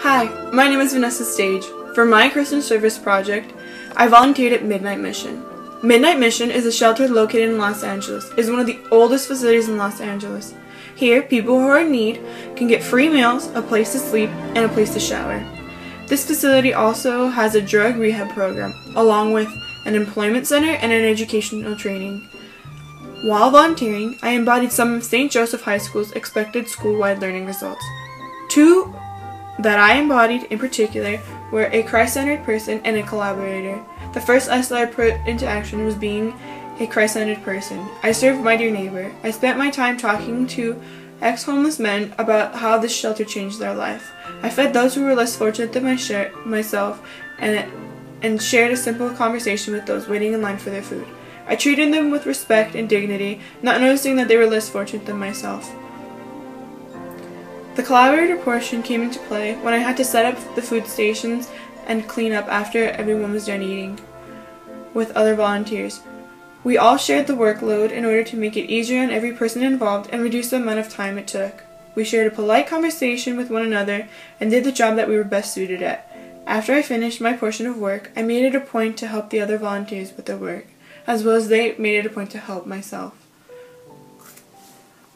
Hi, my name is Vanessa Stage. For my Christian service project, I volunteered at Midnight Mission. Midnight Mission is a shelter located in Los Angeles. It is one of the oldest facilities in Los Angeles. Here, people who are in need can get free meals, a place to sleep, and a place to shower. This facility also has a drug rehab program, along with an employment center and an educational training. While volunteering, I embodied some of St. Joseph High School's expected school-wide learning results. Two that I embodied in particular were a Christ-centered person and a collaborator. The first S that I put into action was being a Christ-centered person. I served my dear neighbor. I spent my time talking to ex-homeless men about how this shelter changed their life. I fed those who were less fortunate than myself and shared a simple conversation with those waiting in line for their food. I treated them with respect and dignity, not noticing that they were less fortunate than myself. The collaborator portion came into play when I had to set up the food stations and clean up after everyone was done eating with other volunteers. We all shared the workload in order to make it easier on every person involved and reduce the amount of time it took. We shared a polite conversation with one another and did the job that we were best suited at. After I finished my portion of work, I made it a point to help the other volunteers with their work, as well as they made it a point to help myself.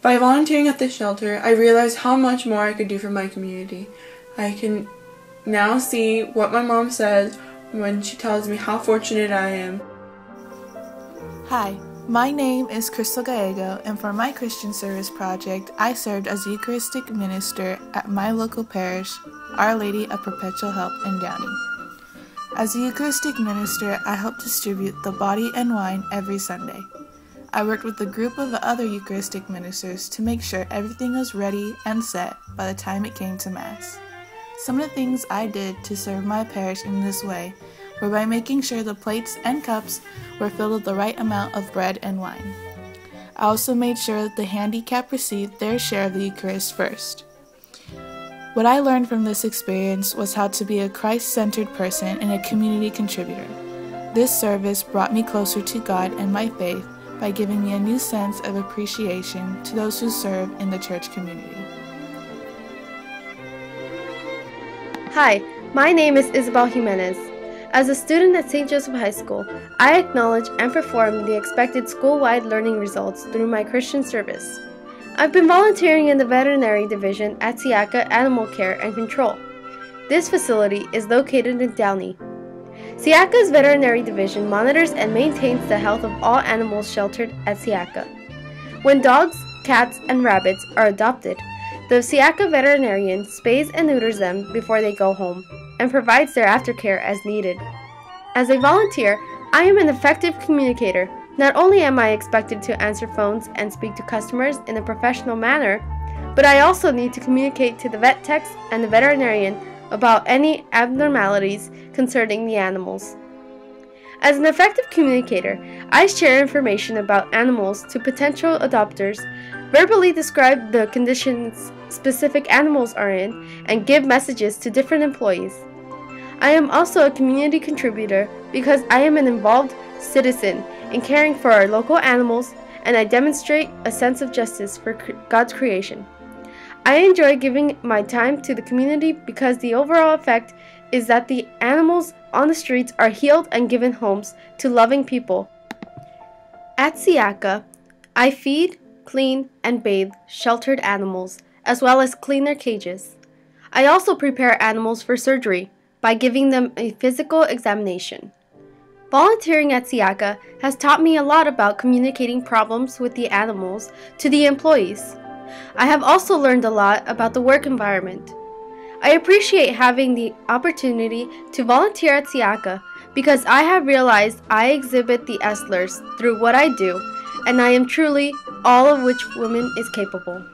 By volunteering at this shelter, I realized how much more I could do for my community. I can now see what my mom says when she tells me how fortunate I am. Hi, my name is Crystal Gallego, and for my Christian service project, I served as Eucharistic minister at my local parish, Our Lady of Perpetual Help in Downey. As a Eucharistic minister, I helped distribute the body and wine every Sunday. I worked with a group of other Eucharistic ministers to make sure everything was ready and set by the time it came to Mass. Some of the things I did to serve my parish in this way were by making sure the plates and cups were filled with the right amount of bread and wine. I also made sure that the handicapped received their share of the Eucharist first. What I learned from this experience was how to be a Christ-centered person and a community contributor. This service brought me closer to God and my faith by giving me a new sense of appreciation to those who serve in the church community. Hi, my name is Isabel Jimenez. As a student at St. Joseph High School, I acknowledge and perform the expected school-wide learning results through my Christian service. I've been volunteering in the veterinary division at Siaka Animal Care and Control. This facility is located in Downey. Siaka's veterinary division monitors and maintains the health of all animals sheltered at Siaka. When dogs, cats, and rabbits are adopted, the Siaka veterinarian spays and neuters them before they go home and provides their aftercare as needed. As a volunteer, I am an effective communicator. Not only am I expected to answer phones and speak to customers in a professional manner, but I also need to communicate to the vet techs and the veterinarian about any abnormalities concerning the animals. As an effective communicator, I share information about animals to potential adopters, verbally describe the conditions specific animals are in, and give messages to different employees. I am also a community contributor because I am an involved citizen in caring for our local animals, and I demonstrate a sense of justice for God's creation. I enjoy giving my time to the community because the overall effect is that the animals on the streets are healed and given homes to loving people. At Siaka, I feed, clean, and bathe sheltered animals, as well as clean their cages. I also prepare animals for surgery by giving them a physical examination. Volunteering at Siaka has taught me a lot about communicating problems with the animals to the employees. I have also learned a lot about the work environment. I appreciate having the opportunity to volunteer at Siaka because I have realized I exhibit the Estlers through what I do, and I am truly all of which woman is capable.